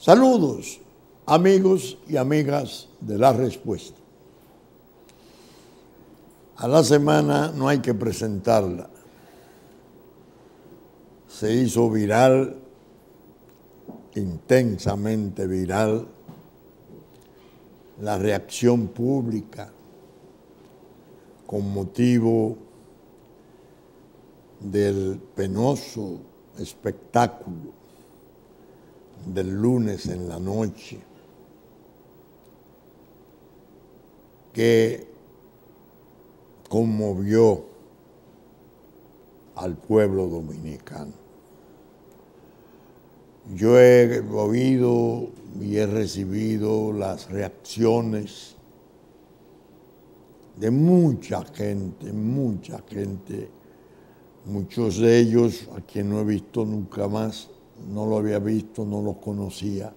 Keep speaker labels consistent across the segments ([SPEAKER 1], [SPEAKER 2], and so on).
[SPEAKER 1] Saludos, amigos y amigas de La Respuesta. A la semana no hay que presentarla. Se hizo viral, intensamente viral, la reacción pública con motivo del penoso espectáculo del lunes en la noche que conmovió al pueblo dominicano. Yo he oído y he recibido las reacciones de mucha gente, muchos de ellos a quien no he visto nunca más, no lo había visto, no los conocía,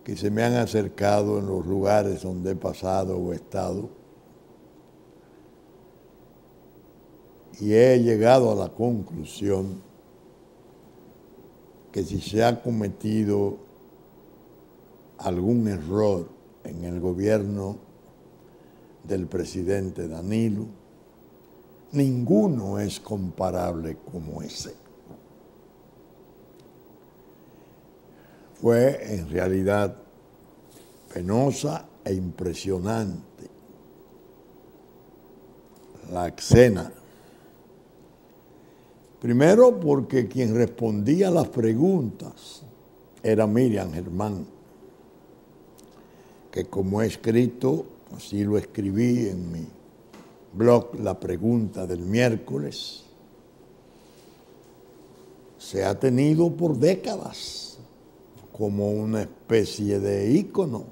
[SPEAKER 1] que se me han acercado en los lugares donde he pasado o he estado, y he llegado a la conclusión que si se ha cometido algún error en el gobierno del presidente Danilo, ninguno es comparable como ese. Fue en realidad penosa e impresionante la escena. Primero porque quien respondía a las preguntas era Miriam Germán, que como he escrito, así lo escribí en mi blog La Pregunta del miércoles, se ha tenido por décadas como una especie de ícono.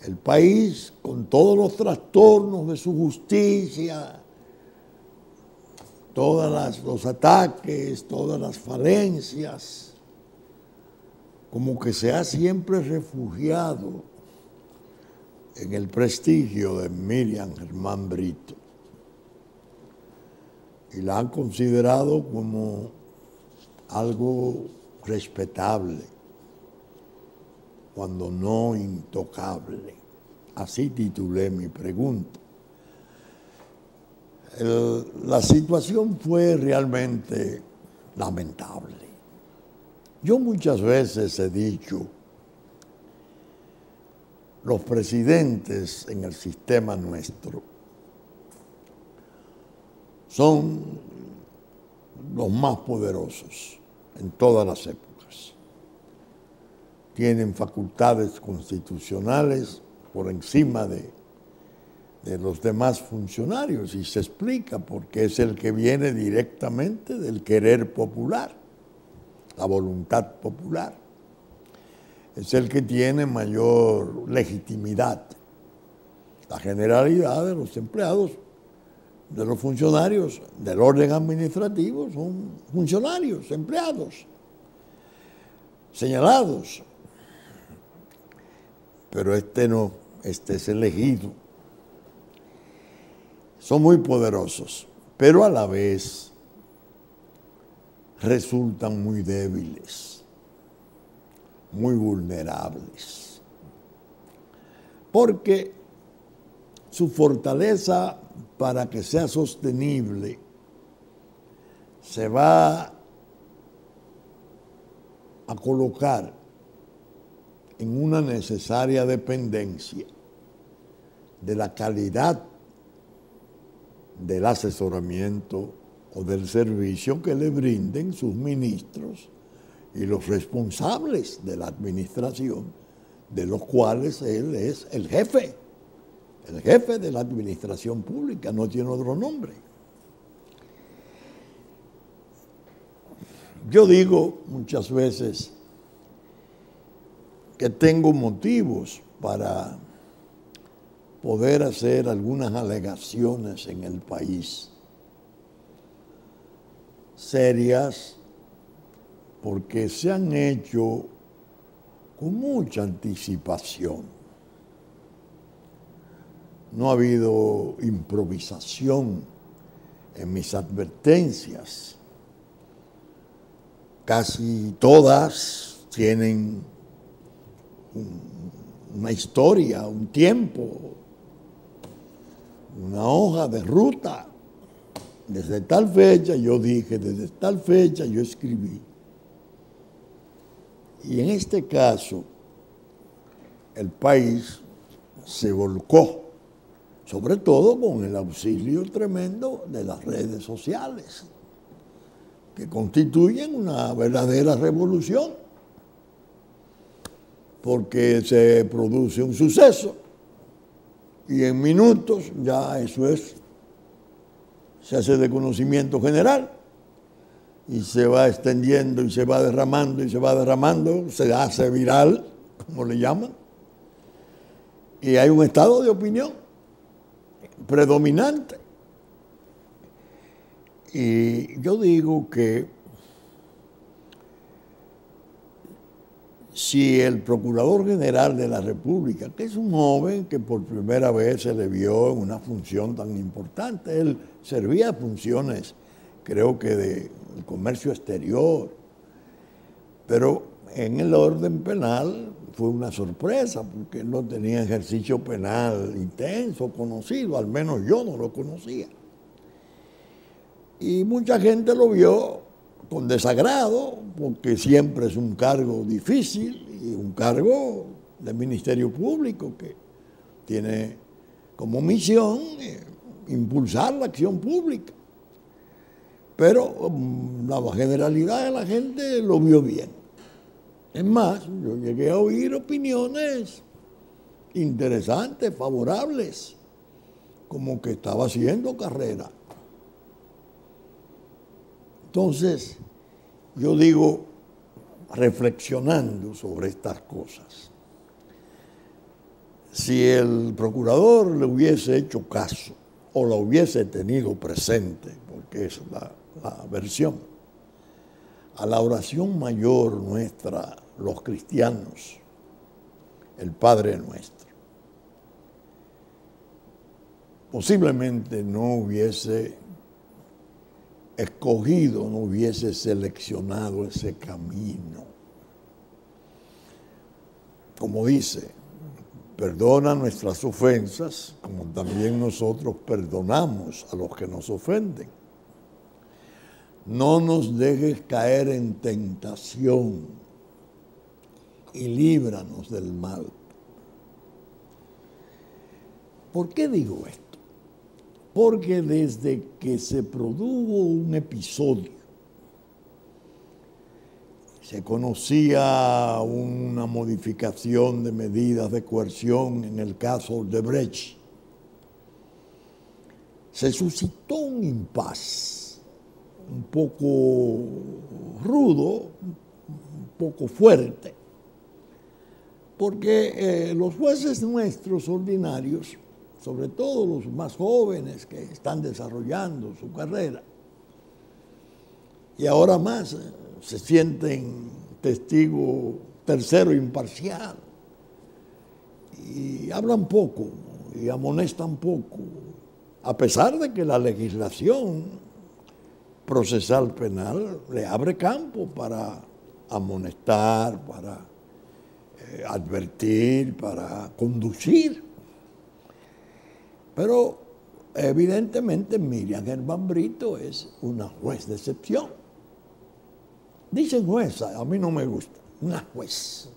[SPEAKER 1] El país, con todos los trastornos de su justicia, todos los ataques, todas las falencias, como que se ha siempre refugiado en el prestigio de Miriam Germán Brito y la han considerado como algo respetable, cuando no intocable. Así titulé mi pregunta. La situación fue realmente lamentable. Yo muchas veces he dicho, los presidentes en el sistema nuestro son los más poderosos en todas las épocas. Tienen facultades constitucionales por encima de los demás funcionarios, y se explica porque es el que viene directamente del querer popular, la voluntad popular. Es el que tiene mayor legitimidad. La generalidad de los empleados, de los funcionarios del orden administrativo son funcionarios, empleados, señalados. Pero este no, este es elegido. Son muy poderosos, pero a la vez resultan muy débiles, muy vulnerables, porque su fortaleza, para que sea sostenible, se va a colocar en una necesaria dependencia de la calidad del asesoramiento o del servicio que le brinden sus ministros y los responsables de la administración, de los cuales él es el jefe de la administración pública, no tiene otro nombre. Yo digo muchas veces que tengo motivos para poder hacer algunas alegaciones en el país serias, porque se han hecho con mucha anticipación. No ha habido improvisación en mis advertencias. casi todas tienen una historia, un tiempo, una hoja de ruta. Desde tal fecha yo dije, desde tal fecha yo escribí. Y en este caso, el país se volcó, sobre todo con el auxilio tremendo de las redes sociales, que constituyen una verdadera revolución, porque se produce un suceso y en minutos ya eso se hace de conocimiento general y se va extendiendo y se va derramando y se va derramando, se hace viral, como le llaman, y hay un estado de opinión predominante. Y yo digo que si el Procurador General de la República, que es un joven que por primera vez se le vio en una función tan importante, él servía funciones, creo que de comercio exterior, pero en el orden penal fue una sorpresa, porque él no tenía ejercicio penal intenso, conocido, al menos yo no lo conocía. Y mucha gente lo vio con desagrado, porque siempre es un cargo difícil y un cargo del Ministerio Público que tiene como misión impulsar la acción pública. Pero la generalidad de la gente lo vio bien. Es más, yo llegué a oír opiniones interesantes, favorables, como que estaba haciendo carrera. Entonces, yo digo, reflexionando sobre estas cosas, si el procurador le hubiese hecho caso o la hubiese tenido presente, porque es la versión, a la oración mayor nuestra, los cristianos, el Padre Nuestro, posiblemente no hubiese escogido, no hubiese seleccionado ese camino. Como dice, perdona nuestras ofensas, como también nosotros perdonamos a los que nos ofenden. No nos dejes caer en tentación y líbranos del mal. ¿Por qué digo esto? Porque desde que se produjo un episodio, se conocía una modificación de medidas de coerción en el caso de Odebrecht, se suscitó un impasse un poco rudo, un poco fuerte, porque los jueces nuestros ordinarios, sobre todo los más jóvenes que están desarrollando su carrera, y ahora más se sienten testigo tercero imparcial, y hablan poco y amonestan poco, a pesar de que la legislación procesal penal le abre campo para amonestar, para advertir, para conducir. Pero evidentemente Miriam Germán Brito es una juez de excepción. Dicen jueza, a mí no me gusta, una juez.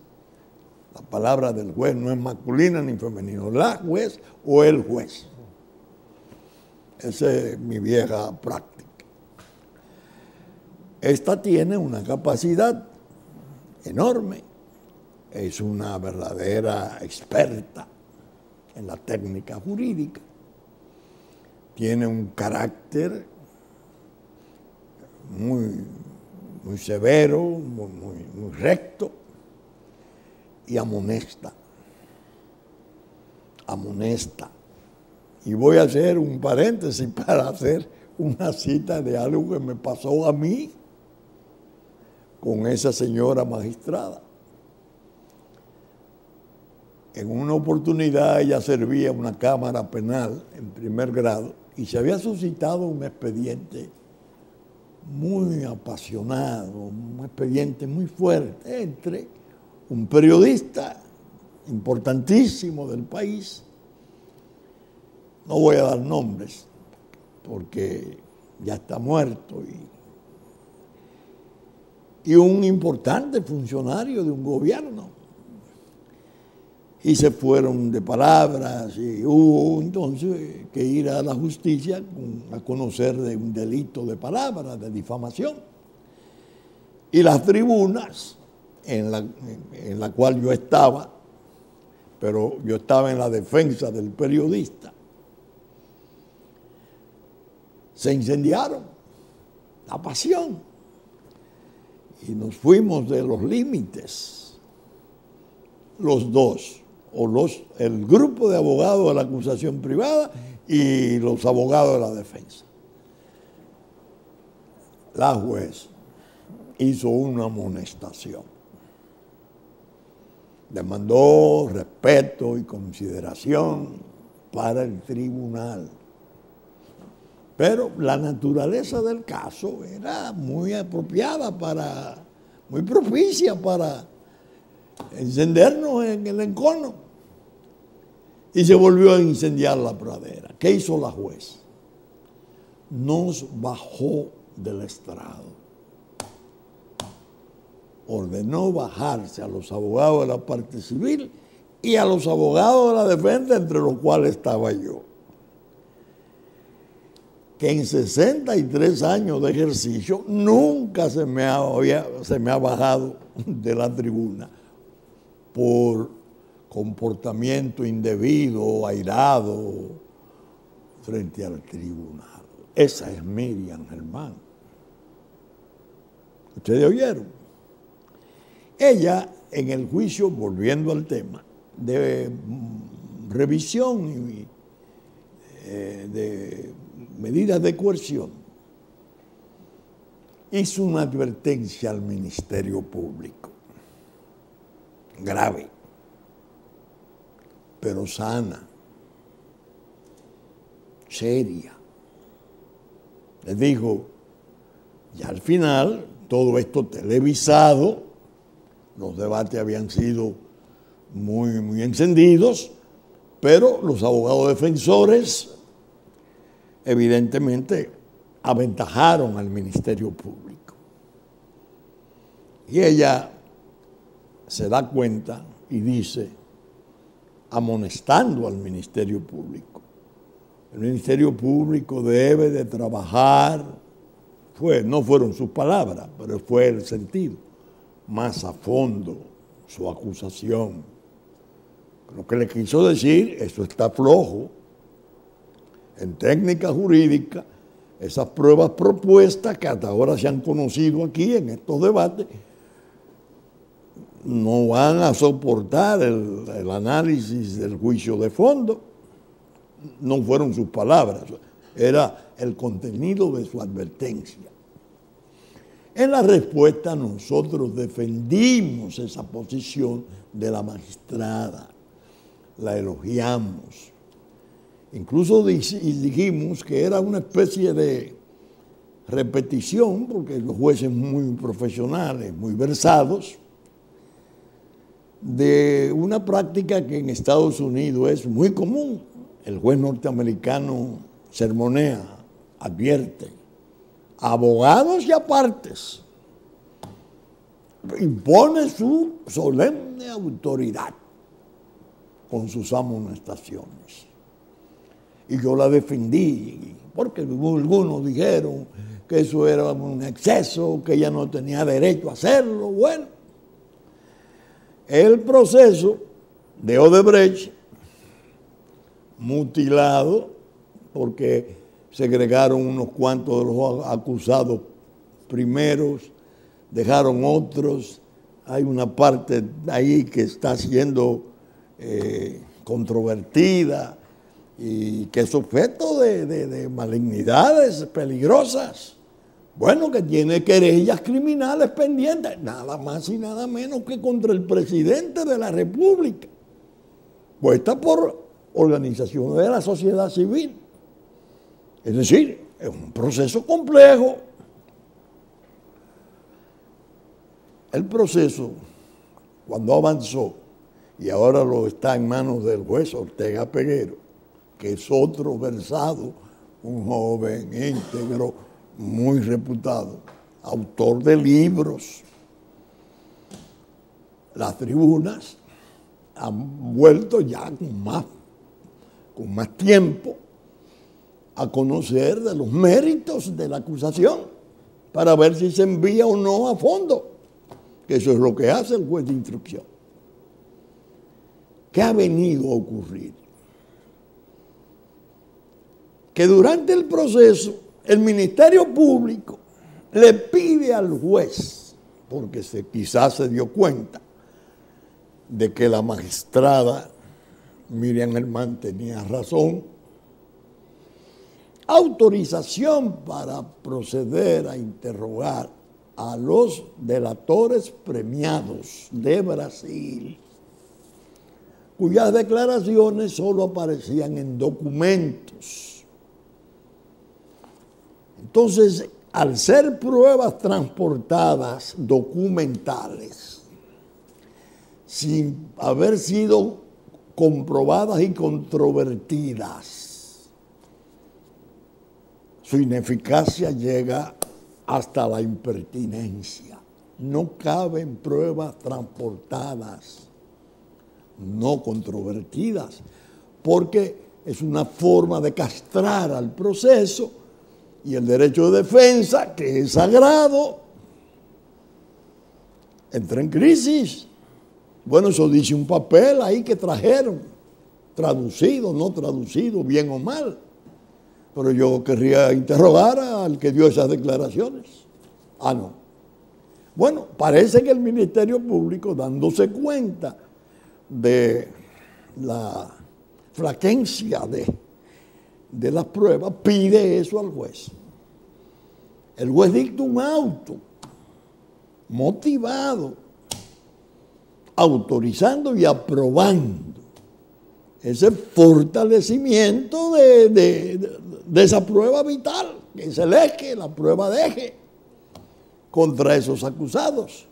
[SPEAKER 1] La palabra del juez no es masculina ni femenina, la juez o el juez. Esa es mi vieja práctica. Esta tiene una capacidad enorme, es una verdadera experta en la técnica jurídica, tiene un carácter muy severo, muy recto y amonesta. Y voy a hacer un paréntesis para hacer una cita de algo que me pasó a mí con esa señora magistrada. En una oportunidad ella servía una cámara penal en primer grado y se había suscitado un expediente muy apasionado, un expediente muy fuerte entre un periodista importantísimo del país, no voy a dar nombres porque ya está muerto, y un importante funcionario de un gobierno. Y se fueron de palabras y hubo entonces que ir a la justicia a conocer de un delito de palabras, de difamación. Y las tribunas en la cual yo estaba, pero yo estaba en la defensa del periodista, se incendiaron, la pasión, y nos fuimos de los límites, los dos, el grupo de abogados de la acusación privada y los abogados de la defensa. La juez hizo una amonestación, demandó respeto y consideración para el tribunal. Pero la naturaleza del caso era muy apropiada muy propicia para encendernos en el encono. Y se volvió a incendiar la pradera. ¿Qué hizo la juez? Nos bajó del estrado. Ordenó bajarse a los abogados de la parte civil y a los abogados de la defensa, entre los cuales estaba yo. Que en 63 años de ejercicio nunca se me ha bajado de la tribuna por comportamiento indebido, airado, frente al tribunal. Esa es Miriam Germán. ¿Ustedes oyeron? Ella, en el juicio, volviendo al tema, de revisión y de medidas de coerción, hizo una advertencia al Ministerio Público, grave, pero sana, seria. Les dijo, ya al final, todo esto televisado, los debates habían sido muy encendidos, pero los abogados defensores evidentemente aventajaron al Ministerio Público. Y ella se da cuenta y dice, amonestando al Ministerio Público, el Ministerio Público debe de trabajar, no fueron sus palabras, pero fue el sentido, más a fondo su acusación. Lo que le quiso decir, eso está flojo. En técnica jurídica, esas pruebas propuestas que hasta ahora se han conocido aquí en estos debates, no van a soportar el análisis del juicio de fondo. No fueron sus palabras, era el contenido de su advertencia. En la respuesta nosotros defendimos esa posición de la magistrada, la elogiamos. Incluso dijimos que era una especie de repetición, porque los jueces muy profesionales, muy versados, de una práctica que en Estados Unidos es muy común. El juez norteamericano sermonea, advierte, abogados y apartes, impone su solemne autoridad con sus amonestaciones. Y yo la defendí, porque algunos dijeron que eso era un exceso, que ella no tenía derecho a hacerlo. Bueno, el proceso de Odebrecht, mutilado, porque segregaron unos cuantos de los acusados primeros, dejaron otros, hay una parte ahí que está siendo controvertida, y que es objeto de malignidades peligrosas. Bueno, que tiene querellas criminales pendientes, nada más y nada menos que contra el presidente de la República, puesta por organizaciones de la sociedad civil. Es decir, es un proceso complejo. El proceso, cuando avanzó, y ahora lo está en manos del juez Ortega Peguero, que es otro versado, un joven íntegro, muy reputado, autor de libros. Las tribunas han vuelto ya con más tiempo a conocer de los méritos de la acusación para ver si se envía o no a fondo, que eso es lo que hace el juez de instrucción. ¿Qué ha venido a ocurrir? Que durante el proceso el Ministerio Público le pide al juez, porque quizás se dio cuenta de que la magistrada Miriam Germán tenía razón, autorización para proceder a interrogar a los delatores premiados de Brasil, cuyas declaraciones solo aparecían en documentos. Entonces, al ser pruebas transportadas documentales, sin haber sido comprobadas y controvertidas, su ineficacia llega hasta la impertinencia. No caben pruebas transportadas, no controvertidas, porque es una forma de castrar al proceso y el derecho de defensa, que es sagrado, entra en crisis. Bueno, eso dice un papel ahí que trajeron, traducido, no traducido, bien o mal. Pero yo querría interrogar al que dio esas declaraciones. Ah, no. Bueno, parece que el Ministerio Público, dándose cuenta de la flaquencia de las pruebas, pide eso al juez. El juez dicta un auto motivado, autorizando y aprobando ese fortalecimiento de esa prueba vital, que es el eje, la prueba de eje, contra esos acusados.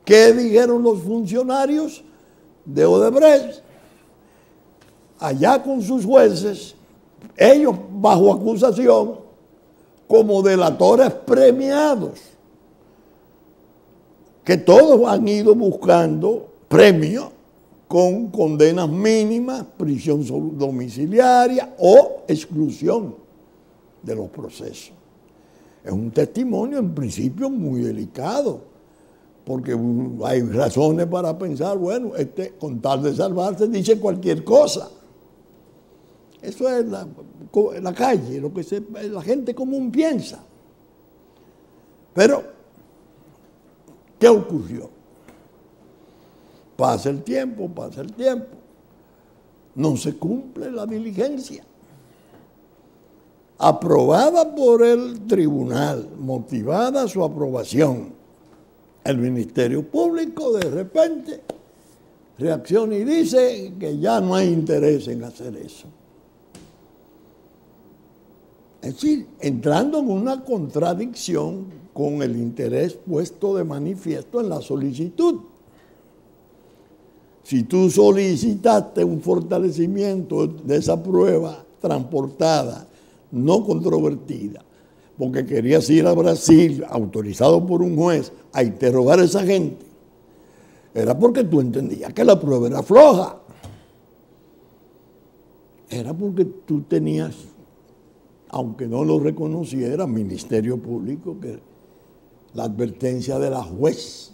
[SPEAKER 1] ¿Qué dijeron los funcionarios de Odebrecht? Allá con sus jueces, ellos bajo acusación como delatores premiados, que todos han ido buscando premios con condenas mínimas, prisión domiciliaria o exclusión de los procesos. Es un testimonio en principio muy delicado, porque hay razones para pensar, bueno, con tal de salvarse dice cualquier cosa. Eso es la calle, lo que la gente común piensa. Pero, ¿qué ocurrió? Pasa el tiempo, no se cumple la diligencia. Aprobada por el tribunal, motivada su aprobación, el Ministerio Público de repente reacciona y dice que ya no hay interés en hacer eso. Es decir, entrando en una contradicción con el interés puesto de manifiesto en la solicitud. Si tú solicitaste un fortalecimiento de esa prueba transportada, no controvertida, porque querías ir a Brasil, autorizado por un juez, a interrogar a esa gente, era porque tú entendías que la prueba era floja. Era porque tú tenías, aunque no lo reconociera, Ministerio Público, que la advertencia de la juez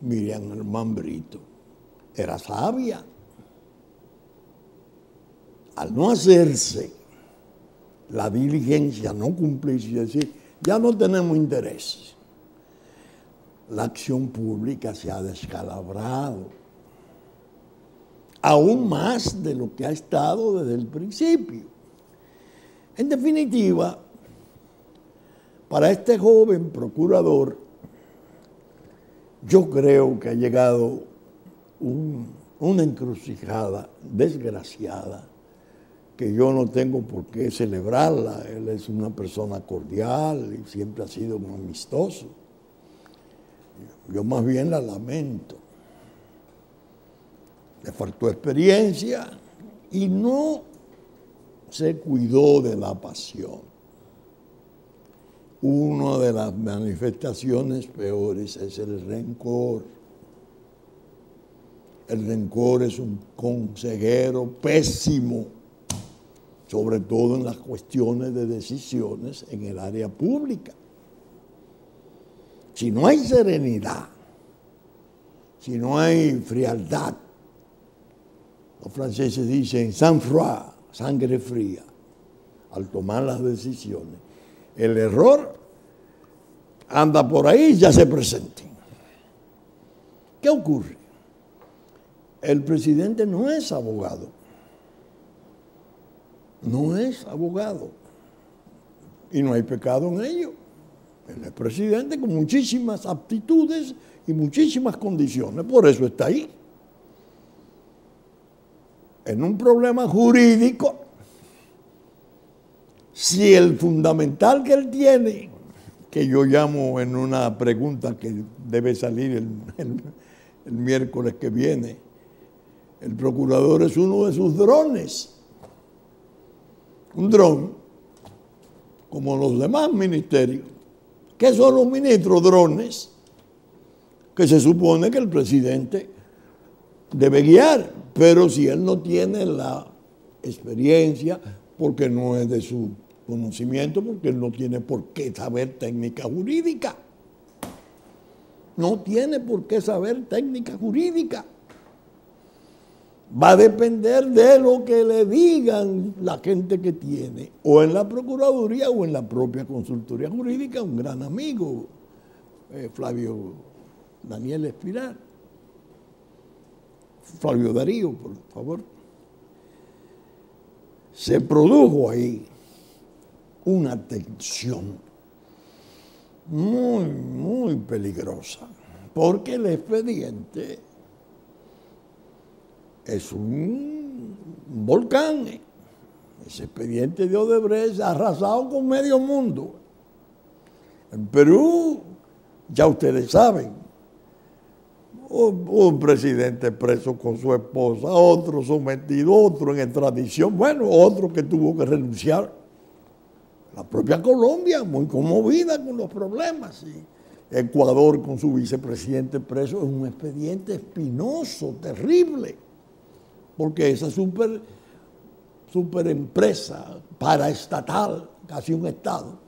[SPEAKER 1] Miriam Germán Brito era sabia. Al no hacerse la diligencia, no cumplirse y decir, ya no tenemos interés, la acción pública se ha descalabrado, aún más de lo que ha estado desde el principio. En definitiva, para este joven procurador, yo creo que ha llegado una encrucijada desgraciada que yo no tengo por qué celebrarla. Él es una persona cordial y siempre ha sido un amistoso. Yo más bien la lamento. Le faltó experiencia y no se cuidó de la pasión. Una de las manifestaciones peores es el rencor. El rencor es un consejero pésimo, sobre todo en las cuestiones de decisiones en el área pública. Si no hay serenidad, si no hay frialdad, los franceses dicen sang-froid, sangre fría, al tomar las decisiones, el error anda por ahí y ya se presenta. ¿Qué ocurre? El presidente no es abogado. No es abogado. Y no hay pecado en ello. Él es presidente con muchísimas aptitudes y muchísimas condiciones. Por eso está ahí. En un problema jurídico, si el fundamental que él tiene, que yo llamo en una pregunta que debe salir el miércoles que viene, el procurador es uno de sus drones. Un dron, como los demás ministerios. ¿Qué son los ministros? Drones, que se supone que el presidente debe guiar, pero si él no tiene la experiencia, porque no es de su conocimiento, porque él no tiene por qué saber técnica jurídica. No tiene por qué saber técnica jurídica. Va a depender de lo que le digan la gente que tiene, o en la Procuraduría o en la propia consultoría jurídica, un gran amigo, Flavio Daniel Espiral. Flavio Darío, por favor. Se produjo ahí una tensión muy, muy peligrosa, porque el expediente es un volcán. Ese expediente de Odebrecht ha arrasado con medio mundo. En Perú, ya ustedes saben, un presidente preso con su esposa, otro sometido, otro en extradición, bueno, otro que tuvo que renunciar. La propia Colombia, muy conmovida con los problemas. Y Ecuador con su vicepresidente preso, es un expediente espinoso, terrible. Porque esa super empresa paraestatal, casi un Estado,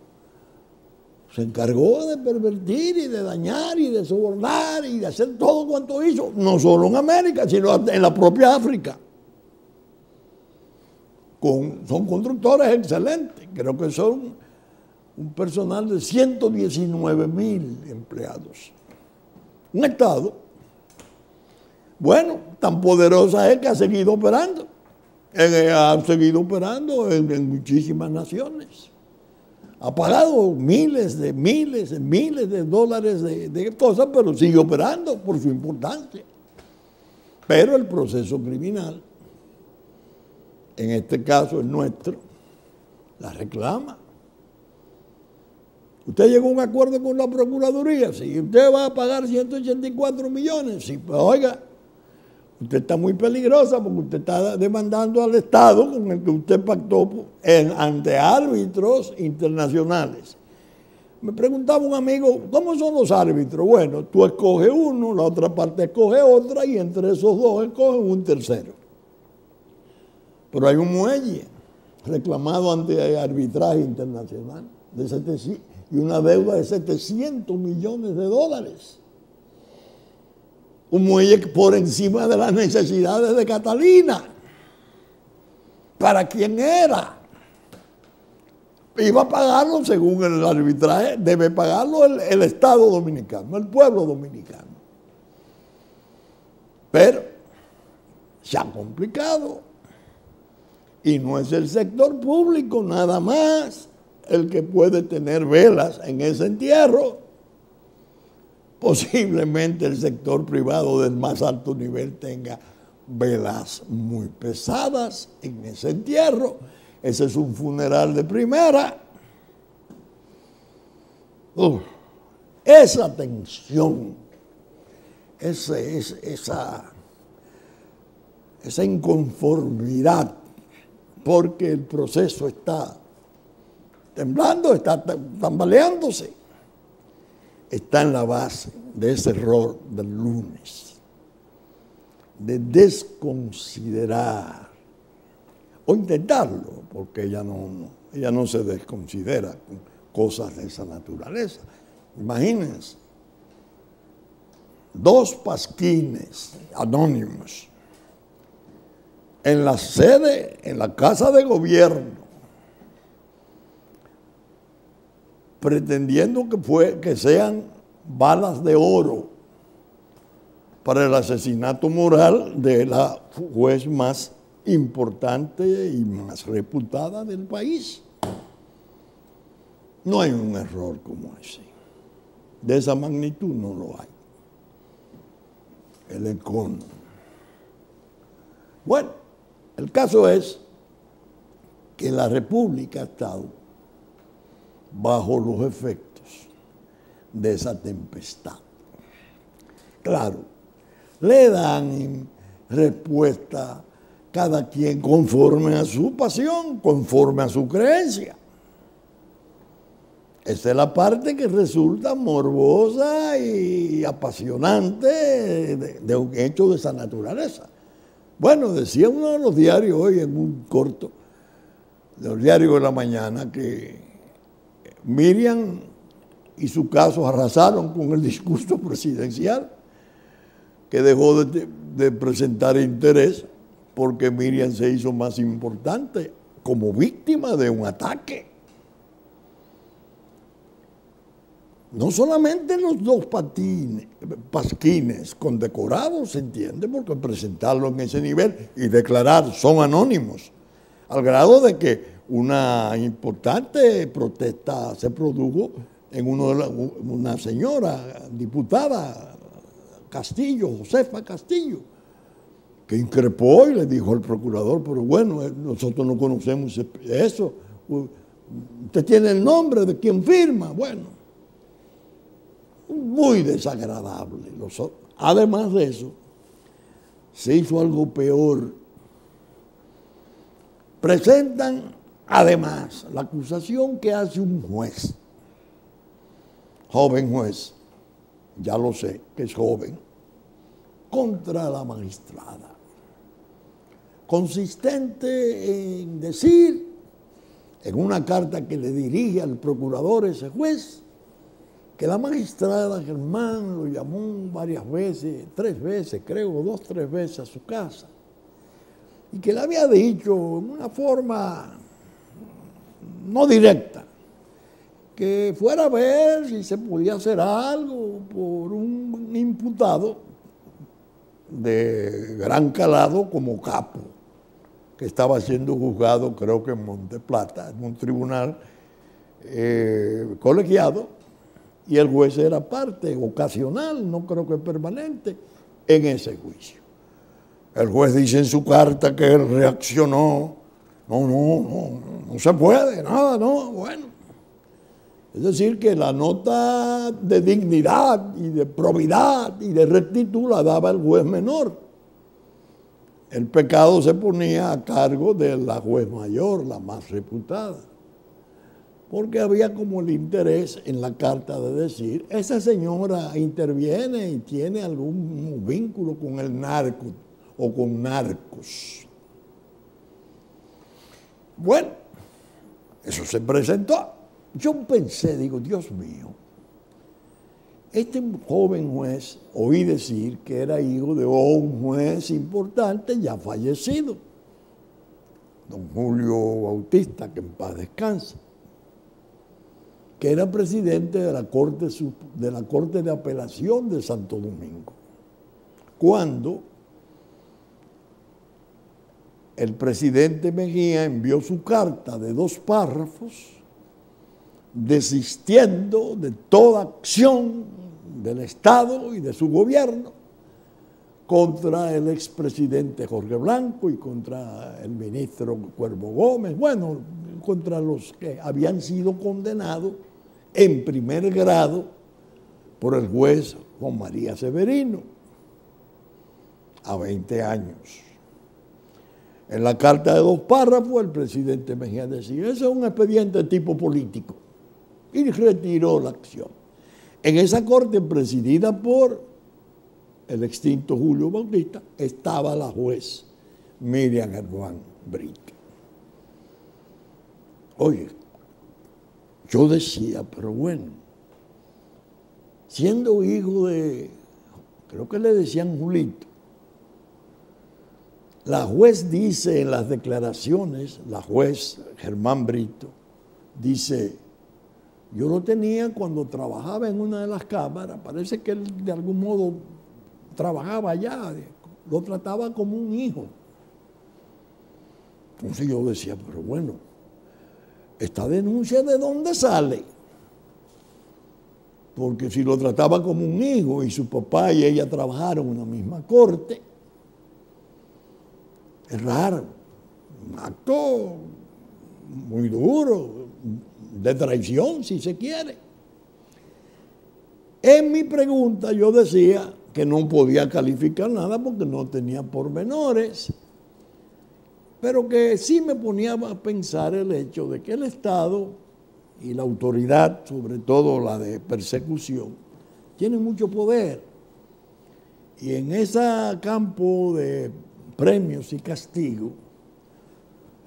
[SPEAKER 1] se encargó de pervertir y de dañar y de sobornar y de hacer todo cuanto hizo, no solo en América, sino en la propia África. Son constructores excelentes, creo que son un personal de 119,000 empleados. Un Estado, bueno, tan poderosa es que ha seguido operando. Ha seguido operando en muchísimas naciones. Ha pagado miles de dólares de cosas, pero sigue operando por su importancia. Pero el proceso criminal, en este caso el nuestro, la reclama. Usted llegó a un acuerdo con la Procuraduría, si usted va a pagar 184 millones, sí, pues oiga, usted está muy peligrosa porque usted está demandando al Estado con el que usted pactó ante árbitros internacionales. Me preguntaba un amigo, ¿cómo son los árbitros? Bueno, tú escoges uno, la otra parte escoge otra y entre esos dos escogen un tercero. Pero hay un muelle reclamado ante arbitraje internacional y una deuda de 700 millones de dólares. Un muelle por encima de las necesidades de Catalina. ¿Para quién era? Iba a pagarlo según el arbitraje, debe pagarlo el Estado dominicano, el pueblo dominicano. Pero se ha complicado. Y no es el sector público nada más el que puede tener velas en ese entierro. Posiblemente el sector privado del más alto nivel tenga velas muy pesadas en ese entierro. Ese es un funeral de primera. Esa tensión, esa inconformidad, porque el proceso está temblando, está tambaleándose, está en la base de ese error del lunes, de desconsiderar, o intentarlo, porque ella no se desconsidera con cosas de esa naturaleza. Imagínense, 2 pasquines anónimos en la sede, en la Casa de Gobierno, pretendiendo que sean balas de oro para el asesinato moral de la juez más importante y más reputada del país. No hay un error como ese. De esa magnitud no lo hay. El encono. Bueno, el caso es que la República ha estado bajo los efectos de esa tempestad. Claro, le dan respuesta cada quien conforme a su pasión, conforme a su creencia. Esa es la parte que resulta morbosa y apasionante de un hecho de esa naturaleza. Bueno, decía uno de los diarios hoy en un corto, de los diarios de la mañana, que Miriam y su caso arrasaron con el discurso presidencial, que dejó de presentar interés porque Miriam se hizo más importante como víctima de un ataque. No solamente los 2 pasquines condecorados, se entiende, porque presentarlo en ese nivel y declarar son anónimos, al grado de que una importante protesta se produjo en una señora diputada, Castillo, Josefa Castillo, que increpó y le dijo al procurador, pero bueno, nosotros no conocemos eso, usted tiene el nombre de quien firma, bueno. Muy desagradable. Además de eso, se hizo algo peor. Presentan, además, la acusación que hace un juez, joven juez, ya lo sé, que es joven, contra la magistrada. Consistente en decir, en una carta que le dirige al procurador ese juez, que la magistrada Germán lo llamó varias veces, 3 veces, creo, 2 o 3 veces a su casa, y que le había dicho en una forma no directa, que fuera a ver si se podía hacer algo por un imputado de gran calado como Capo, que estaba siendo juzgado, creo que en Monte Plata, en un tribunal colegiado, y el juez era parte ocasional, no creo que permanente, en ese juicio. El juez dice en su carta que él reaccionó, no se puede, nada, no, bueno. Es decir, que la nota de dignidad y de probidad y de rectitud la daba el juez menor. El pecado se ponía a cargo de la juez mayor, la más reputada. Porque había como el interés en la carta de decir, esa señora interviene y tiene algún vínculo con el narco o con narcos. Bueno, eso se presentó. Yo pensé, digo, Dios mío, este joven juez, oí decir que era hijo de un juez importante ya fallecido, don Julio Bautista, que en paz descanse, que era presidente de la Corte de Apelación de Santo Domingo, cuando el presidente Mejía envió su carta de 2 párrafos desistiendo de toda acción del Estado y de su gobierno contra el expresidente Jorge Blanco y contra el ministro Cuervo Gómez, bueno, contra los que habían sido condenados en primer grado por el juez Juan María Severino, a 20 años. En la carta de 2 párrafos, el presidente Mejía decía, ese es un expediente de tipo político, y retiró la acción. En esa corte presidida por el extinto Julio Bautista, estaba la juez Miriam Germán Brito. Oye, yo decía, pero bueno, siendo hijo de, creo que le decían Julito, la juez dice en las declaraciones, la juez Germán Brito, dice, yo lo tenía cuando trabajaba en una de las cámaras, parece que él de algún modo trabajaba allá, lo trataba como un hijo. Entonces yo decía, pero bueno, ¿esta denuncia de dónde sale? Porque si lo trataba como un hijo y su papá y ella trabajaron en la misma corte, es raro, un acto muy duro, de traición, si se quiere. En mi pregunta yo decía que no podía calificar nada porque no tenía pormenores, pero que sí me ponía a pensar el hecho de que el Estado y la autoridad, sobre todo la de persecución, tienen mucho poder. Y en ese campo de premios y castigos,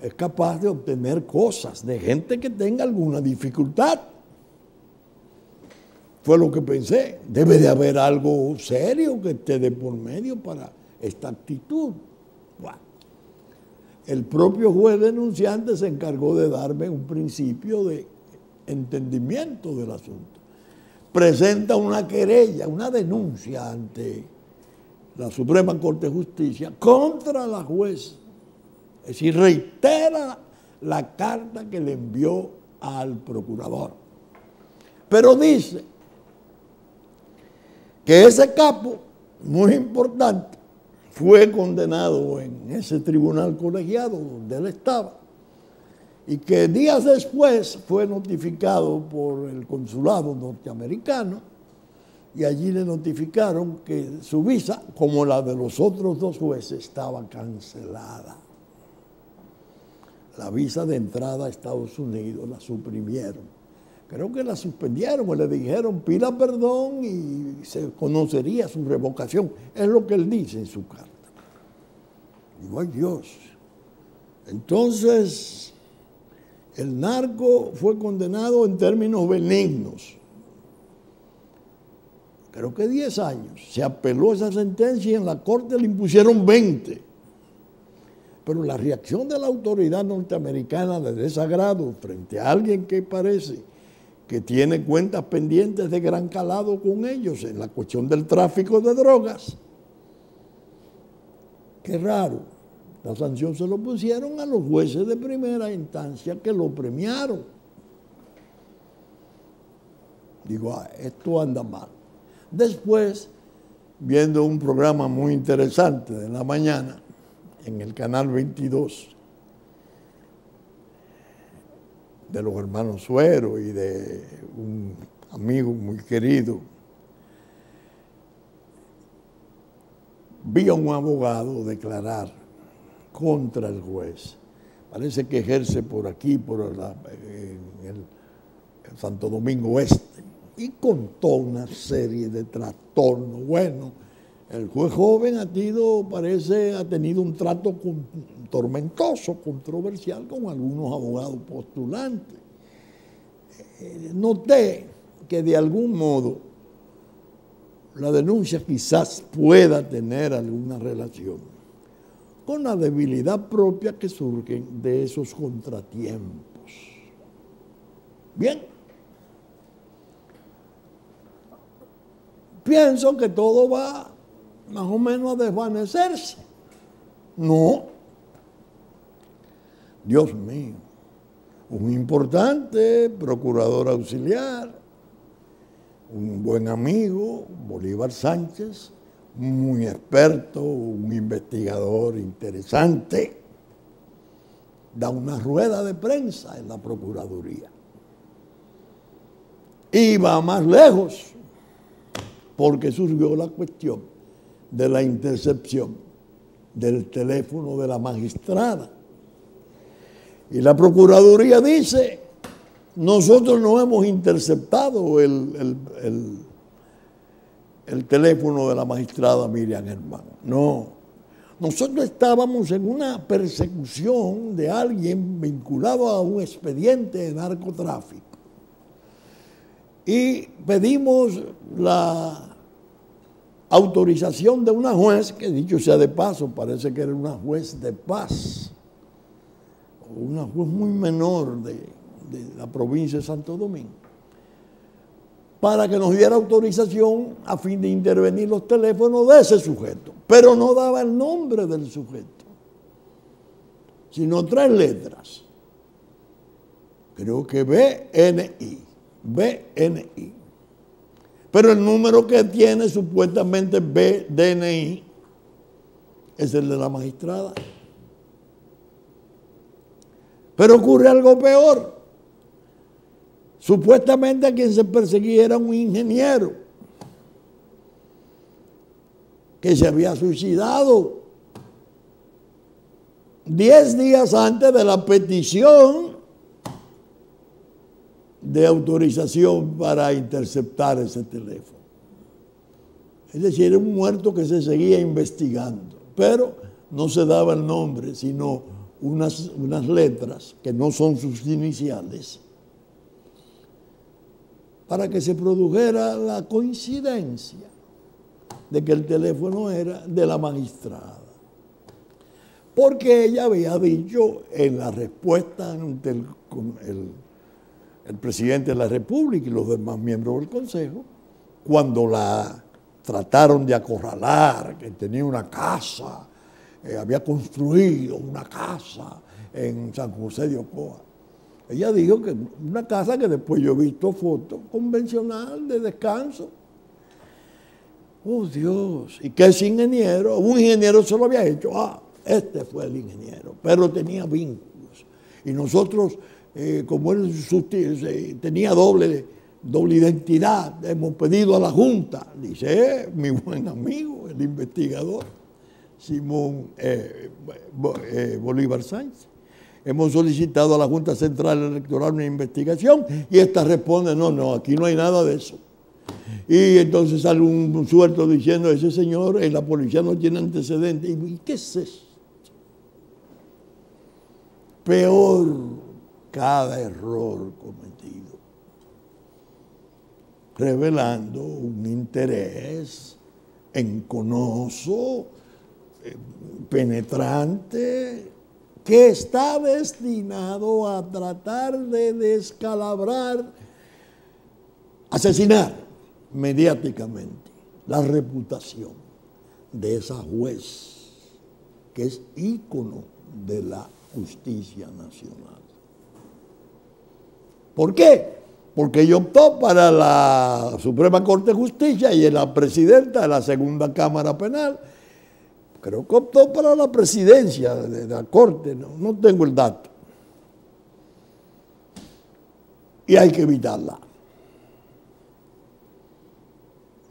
[SPEAKER 1] es capaz de obtener cosas de gente que tenga alguna dificultad. Fue lo que pensé. Debe de haber algo serio que esté de por medio para esta actitud. Bueno, el propio juez denunciante se encargó de darme un principio de entendimiento del asunto. Presenta una querella, una denuncia ante la Suprema Corte de Justicia contra la juez. Es decir, reitera la carta que le envió al procurador. Pero dice que ese capo, muy importante, fue condenado en ese tribunal colegiado donde él estaba y que días después fue notificado por el consulado norteamericano y allí le notificaron que su visa, como la de los otros 2 jueces, estaba cancelada. La visa de entrada a Estados Unidos la suprimieron. Creo que la suspendieron o le dijeron pida perdón y se conocería su revocación. Es lo que él dice en su carta. Digo, ay Dios. Entonces, el narco fue condenado en términos benignos. Creo que 10 años. Se apeló esa sentencia y en la corte le impusieron 20. Pero la reacción de la autoridad norteamericana de desagrado frente a alguien que parece que tiene cuentas pendientes de gran calado con ellos en la cuestión del tráfico de drogas. Qué raro. La sanción se lo pusieron a los jueces de primera instancia que lo premiaron. Digo, esto anda mal. Después, viendo un programa muy interesante de la mañana, en el canal 22, de los hermanos Suero y de un amigo muy querido, vi a un abogado declarar contra el juez. Parece que ejerce por aquí, por el Santo Domingo Este, y contó una serie de trastornos. Bueno, el juez joven ha tenido un trato tormentoso, controversial con algunos abogados postulantes. Noté que de algún modo la denuncia quizás pueda tener alguna relación con la debilidad propia que surge de esos contratiempos. Bien. Pienso que todo va más o menos a desvanecerse. No. Dios mío. Un importante procurador auxiliar, un buen amigo, Bolívar Sánchez, muy experto, un investigador interesante, da una rueda de prensa en la Procuraduría. Y va más lejos. porque surgió la cuestión de la intercepción del teléfono de la magistrada. Y la Procuraduría dice, nosotros no hemos interceptado el teléfono de la magistrada Miriam Germán. No, nosotros estábamos en una persecución de alguien vinculado a un expediente de narcotráfico. Y pedimos la autorización de una juez, que dicho sea de paso, parece que era una juez de paz, una juez muy menor de la provincia de Santo Domingo, para que nos diera autorización a fin de intervenir los teléfonos de ese sujeto. Pero no daba el nombre del sujeto, sino 3 letras. Creo que BNI. Pero el número que tiene supuestamente BDNI es el de la magistrada. Pero ocurre algo peor. Supuestamente a quien se perseguía era un ingeniero que se había suicidado 10 días antes de la petición de autorización para interceptar ese teléfono. Es decir, era un muerto que se seguía investigando, pero no se daba el nombre, sino unas letras que no son sus iniciales, para que se produjera la coincidencia de que el teléfono era de la magistrada. Porque ella había dicho en la respuesta ante el presidente de la República y los demás miembros del Consejo, cuando la trataron de acorralar, que tenía una casa, había construido una casa en San José de Ocoa. Ella dijo que una casa que después yo he visto fotos convencional de descanso. Oh Dios, y que ese ingeniero, un ingeniero se lo había hecho, este fue el ingeniero, pero tenía vínculos. Y nosotros, como él tenía doble identidad, hemos pedido a la Junta, dice mi buen amigo, el investigador Simón Bolívar Sánchez, hemos solicitado a la Junta Central Electoral una investigación y esta responde, no, aquí no hay nada de eso. Y entonces sale un suelto diciendo, ese señor, la policía no tiene antecedentes. ¿Y qué es eso? Peor cada error cometido, revelando un interés enconoso, penetrante, que está destinado a tratar de descalabrar, asesinar mediáticamente la reputación de esa juez que es ícono de la justicia nacional. ¿Por qué? Porque ella optó para la Suprema Corte de Justicia y es la presidenta de la Segunda Cámara Penal. Creo que optó para la presidencia de la Corte, no tengo el dato. Y hay que evitarla.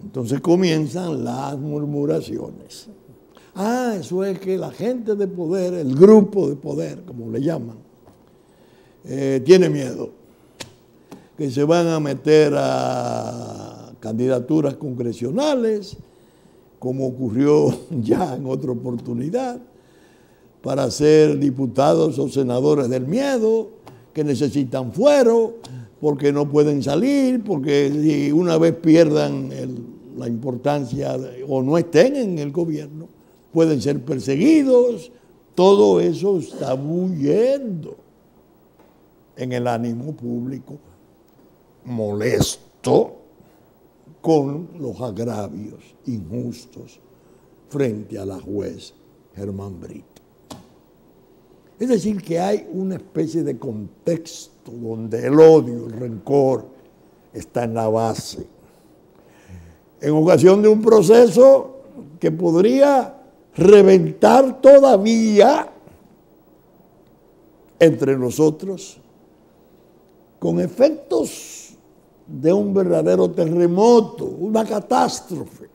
[SPEAKER 1] Entonces comienzan las murmuraciones. Eso es que la gente de poder, el grupo de poder, como le llaman, tiene miedo. Que se van a meter a candidaturas congresionales, como ocurrió ya en otra oportunidad, para ser diputados o senadores del miedo, que necesitan fuero, porque no pueden salir, porque si una vez pierdan la importancia o no estén en el gobierno, pueden ser perseguidos. Todo eso está huyendo en el ánimo público, molesto con los agravios injustos frente a la juez Germán Brito. Es decir, que hay una especie de contexto donde el odio, el rencor está en la base. En ocasión de un proceso que podría reventar todavía entre nosotros con efectos de un verdadero terremoto, una catástrofe.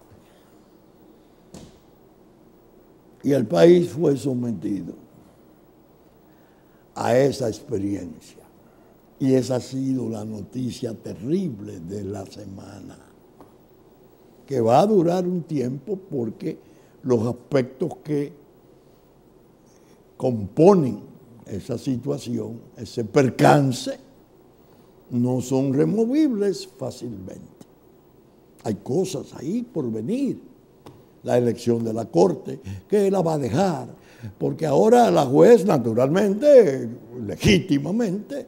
[SPEAKER 1] Y el país fue sometido a esa experiencia. Y esa ha sido la noticia terrible de la semana, que va a durar un tiempo porque los aspectos que componen esa situación, ese percance, no son removibles fácilmente. Hay cosas ahí por venir. La elección de la Corte, que la va a dejar, porque ahora la juez, naturalmente, legítimamente,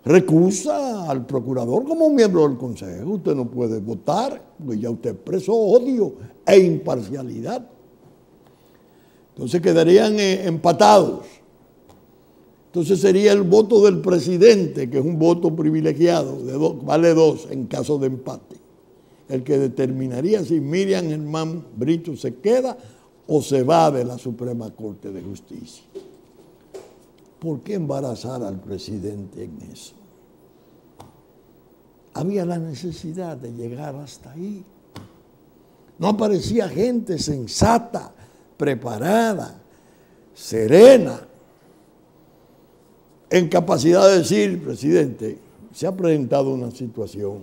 [SPEAKER 1] recusa al procurador como miembro del Consejo. Usted no puede votar, porque ya usted expresó odio e imparcialidad. Entonces quedarían empatados. Entonces sería el voto del presidente, que es un voto privilegiado, vale 2 en caso de empate, el que determinaría si Miriam Germán Brito se queda o se va de la Suprema Corte de Justicia. ¿Por qué embarazar al presidente en eso? Había la necesidad de llegar hasta ahí. No aparecía gente sensata, preparada, serena, en capacidad de decir, presidente, se ha presentado una situación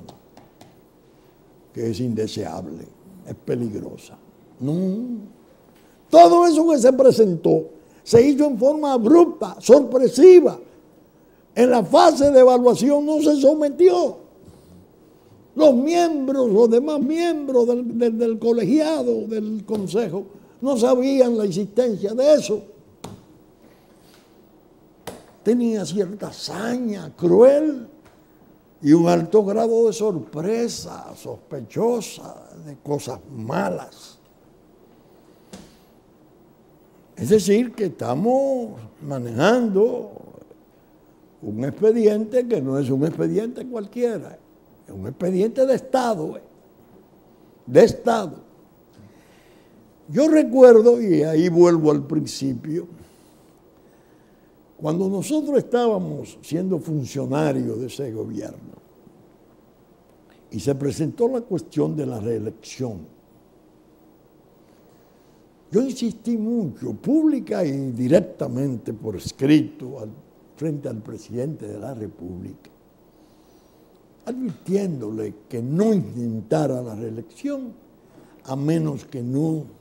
[SPEAKER 1] que es indeseable, es peligrosa. No. Todo eso que se presentó se hizo en forma abrupta, sorpresiva. En la fase de evaluación no se sometió. Los demás miembros del colegiado, del consejo, no sabían la existencia de eso. Tenía cierta hazaña cruel y un alto grado de sorpresa, sospechosa, de cosas malas. Es decir, que estamos manejando un expediente que no es un expediente cualquiera, es un expediente de Estado, de Estado. Yo recuerdo, y ahí vuelvo al principio, cuando nosotros estábamos siendo funcionarios de ese gobierno y se presentó la cuestión de la reelección, yo insistí mucho, pública y directamente por escrito, frente al presidente de la República, advirtiéndole que no intentara la reelección a menos que no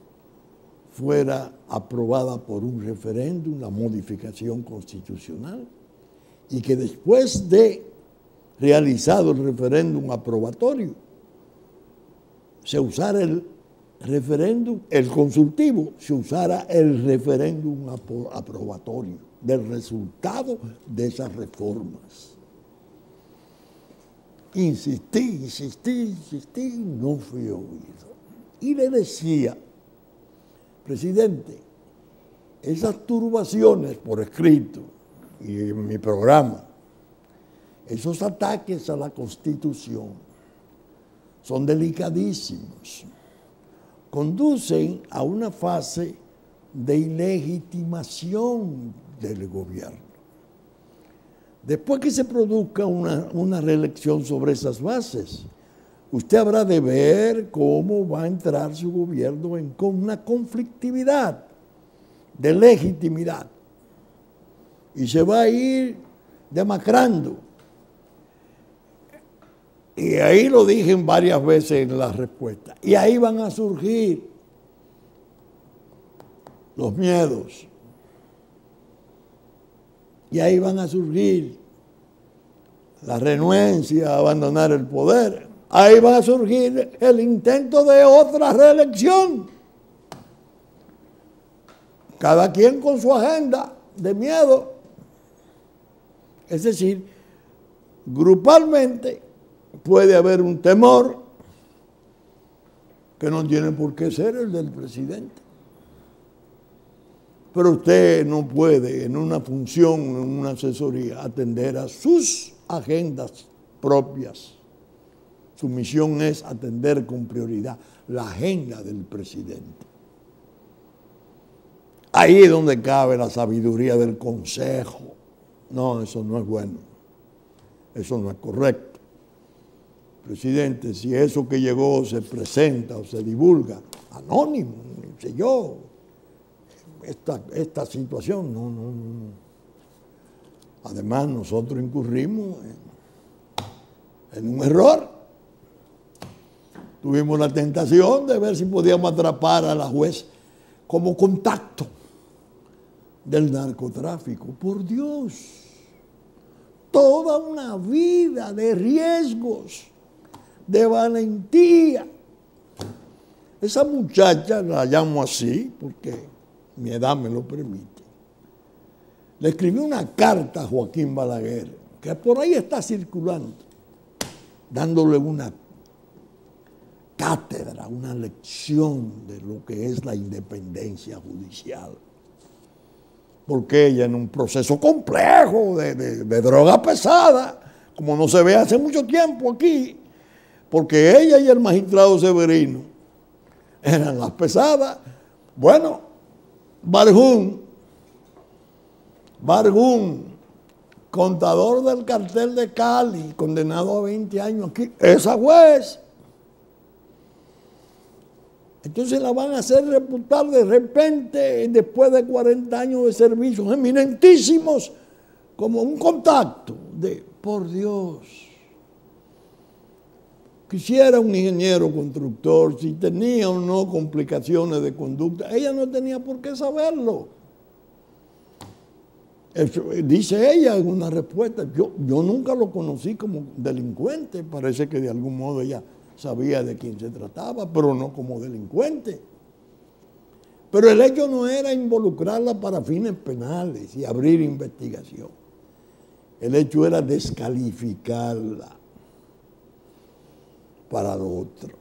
[SPEAKER 1] fuera aprobada por un referéndum, la modificación constitucional, y que después de realizado el referéndum aprobatorio, se usara el referéndum, el consultivo, se usara el referéndum aprobatorio del resultado de esas reformas. Insistí, no fui oído. Y le decía, presidente, esas turbaciones por escrito y en mi programa, esos ataques a la Constitución son delicadísimos. Conducen a una fase de ilegitimación del gobierno. Después que se produzca una reelección sobre esas bases, usted habrá de ver cómo va a entrar su gobierno con una conflictividad de legitimidad y se va a ir demacrando. Y ahí lo dije varias veces en la respuesta. Y ahí van a surgir los miedos. Y ahí van a surgir la renuencia a abandonar el poder. Ahí va a surgir el intento de otra reelección. Cada quien con su agenda de miedo. Es decir, grupalmente puede haber un temor que no tiene por qué ser el del presidente. Pero usted no puede en una función, en una asesoría, atender a sus agendas propias. Su misión es atender con prioridad la agenda del presidente. Ahí es donde cabe la sabiduría del consejo. No, eso no es bueno. Eso no es correcto. Presidente, si eso que llegó se presenta o se divulga, anónimo, no sé yo, esta situación, no. Además, nosotros incurrimos en un error. Tuvimos la tentación de ver si podíamos atrapar a la juez como contacto del narcotráfico. Por Dios, toda una vida de riesgos, de valentía. Esa muchacha, la llamo así porque mi edad me lo permite, le escribió una carta a Joaquín Balaguer, que por ahí está circulando, dándole una cátedra, una lección de lo que es la independencia judicial. Porque ella en un proceso complejo de droga pesada, como no se ve hace mucho tiempo aquí, porque ella y el magistrado Severino eran las pesadas. Bueno, Bargún, contador del cartel de Cali, condenado a 20 años aquí, esa juez. Entonces la van a hacer reputar de repente, después de 40 años de servicios eminentísimos, como un contacto de, por Dios. Quisiera un ingeniero constructor, si tenía o no complicaciones de conducta, ella no tenía por qué saberlo. Dice ella en una respuesta, yo nunca lo conocí como delincuente, parece que de algún modo ella sabía de quién se trataba, pero no como delincuente. Pero el hecho no era involucrarla para fines penales y abrir investigación. El hecho era descalificarla para lo otro.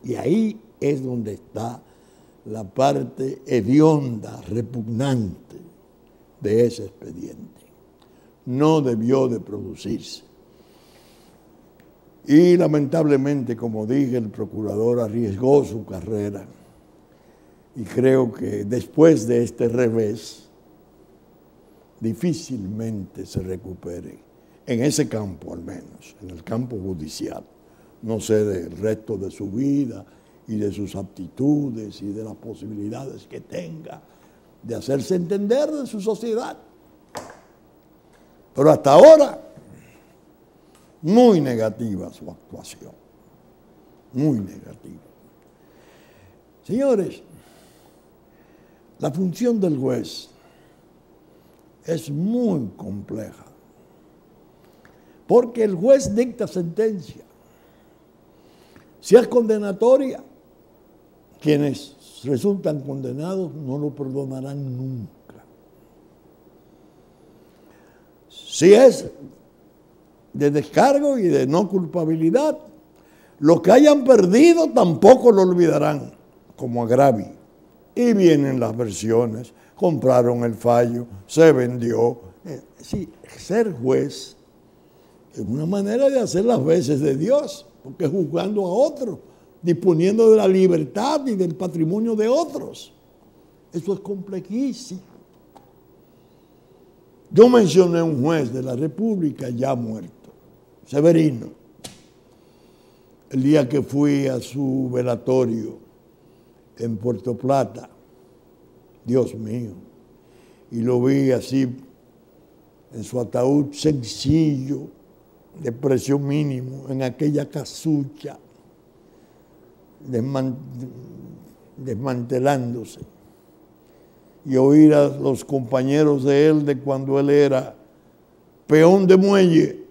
[SPEAKER 1] Y ahí es donde está la parte hedionda, repugnante de ese expediente. No debió de producirse. Y lamentablemente, como dije, el procurador arriesgó su carrera. Y creo que después de este revés, difícilmente se recupere, en ese campo al menos, en el campo judicial. No sé del resto de su vida y de sus aptitudes y de las posibilidades que tenga de hacerse entender de su sociedad. Pero hasta ahora, muy negativa su actuación, muy negativa. Señores, la función del juez es muy compleja, porque el juez dicta sentencia. Si es condenatoria, quienes resultan condenados no lo perdonarán nunca. Si es de descargo y de no culpabilidad, los que hayan perdido tampoco lo olvidarán como agravio. Y vienen las versiones, compraron el fallo, se vendió. Sí, ser juez es una manera de hacer las veces de Dios, porque es juzgando a otros, disponiendo de la libertad y del patrimonio de otros. Eso es complejísimo. Yo mencioné un juez de la República ya muerto, Severino, el día que fui a su velatorio en Puerto Plata, Dios mío, y lo vi así en su ataúd sencillo, de precio mínimo, en aquella casucha, desmantelándose, y oír a los compañeros de él de cuando él era peón de muelle,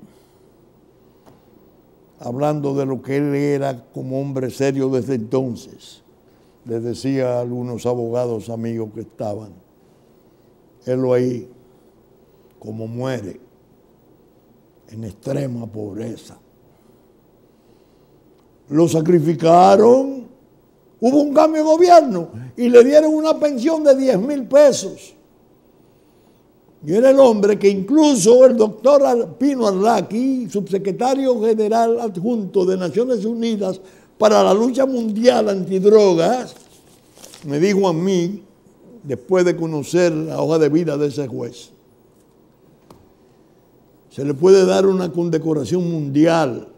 [SPEAKER 1] hablando de lo que él era como hombre serio desde entonces. Les decía a algunos abogados amigos que estaban, él ahí, como muere, en extrema pobreza. Lo sacrificaron, hubo un cambio de gobierno y le dieron una pensión de 10,000 pesos. Y era el hombre que incluso el doctor Pino Arlaqui, subsecretario general adjunto de Naciones Unidas para la lucha mundial antidrogas, me dijo a mí, después de conocer la hoja de vida de ese juez, Se le puede dar una condecoración mundial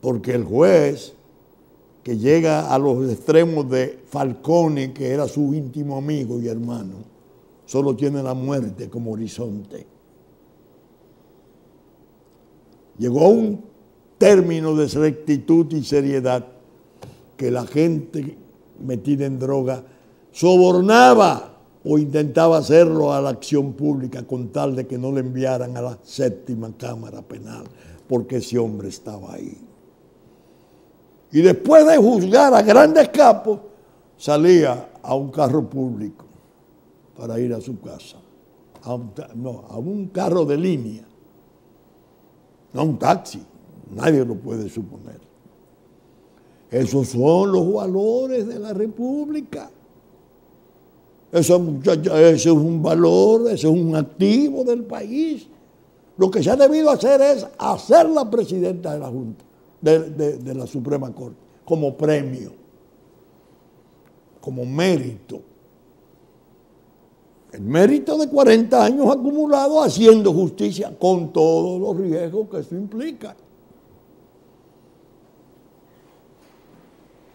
[SPEAKER 1] porque el juez que llega a los extremos de Falcone, que era su íntimo amigo y hermano, solo tiene la muerte como horizonte. Llegó a un término de rectitud y seriedad que la gente metida en droga sobornaba o intentaba hacerlo a la acción pública con tal de que no le enviaran a la 7ª Cámara Penal, porque ese hombre estaba ahí. Y después de juzgar a grandes capos, salía a un carro público para ir a su casa. A un carro de línea. No a un taxi. Nadie lo puede suponer. Esos son los valores de la República. Eso, muchachos, ese es un valor, ese es un activo del país. Lo que se ha debido hacer es hacerla presidenta de la Junta, de la Suprema Corte, como premio, como mérito. El mérito de 40 años acumulados haciendo justicia con todos los riesgos que eso implica.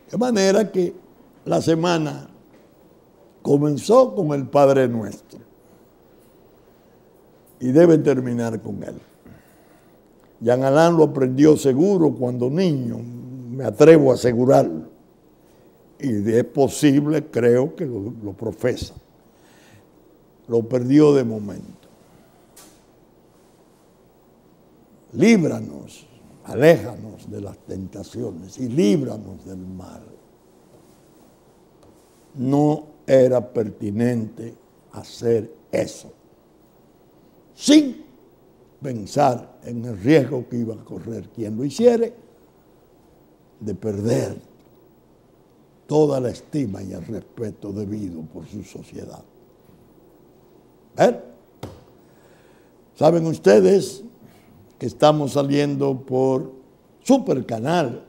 [SPEAKER 1] De manera que la semana comenzó con el Padre Nuestro y debe terminar con él. Jean Alain lo aprendió seguro cuando niño, me atrevo a asegurarlo, y es posible, creo que lo profesa. Lo perdió de momento. Líbranos, aléjanos de las tentaciones y líbranos del mal. No era pertinente hacer eso, sin pensar en el riesgo que iba a correr quien lo hiciere de perder toda la estima y el respeto debido por su sociedad. ¿Saben ustedes que estamos saliendo por Supercanal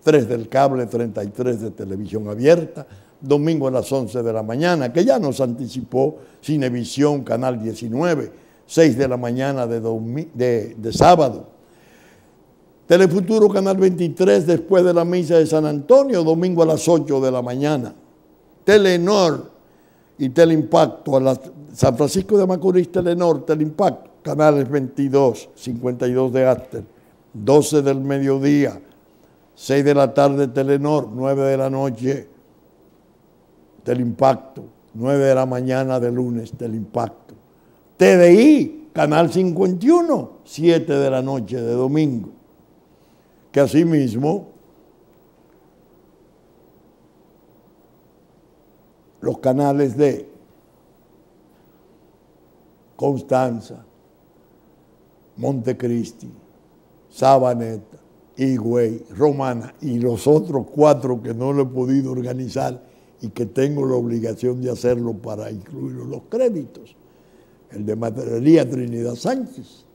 [SPEAKER 1] 3 del cable, 33 de televisión abierta, domingo a las 11 de la mañana, que ya nos anticipó Cinevisión, Canal 19, 6 de la mañana de sábado. Telefuturo, Canal 23, después de la misa de San Antonio, domingo a las 8 de la mañana. Telenor y Teleimpacto, San Francisco de Macorís, Telenor, Teleimpacto, canales 22, 52 de After, 12 del mediodía, 6 de la tarde Telenor, 9 de la noche Teleimpacto, 9 de la mañana de lunes Teleimpacto. TDI, Canal 51, 7 de la noche de domingo. Que asimismo los canales de Constanza, Montecristi, Sabaneta, Higüey, Romana y los otros 4 que no lo he podido organizar y que tengo la obligación de hacerlo para incluir los créditos. El de Materialería Trinidad Sánchez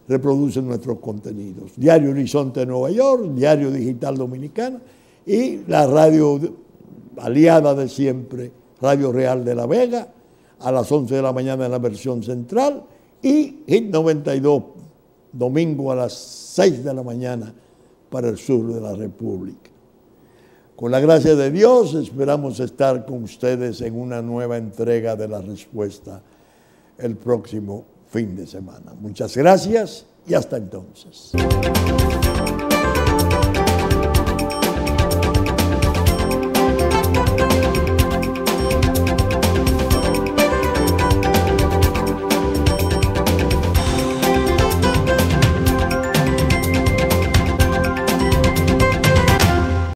[SPEAKER 1] reproduce nuestros contenidos. Diario Horizonte de Nueva York, Diario Digital Dominicana y la radio aliada de siempre, Radio Real de La Vega, a las 11 de la mañana en la versión central, y Hit 92, domingo a las 6 de la mañana para el sur de la República. Con la gracia de Dios esperamos estar con ustedes en una nueva entrega de La Respuesta el próximo fin de semana. Muchas gracias y hasta entonces.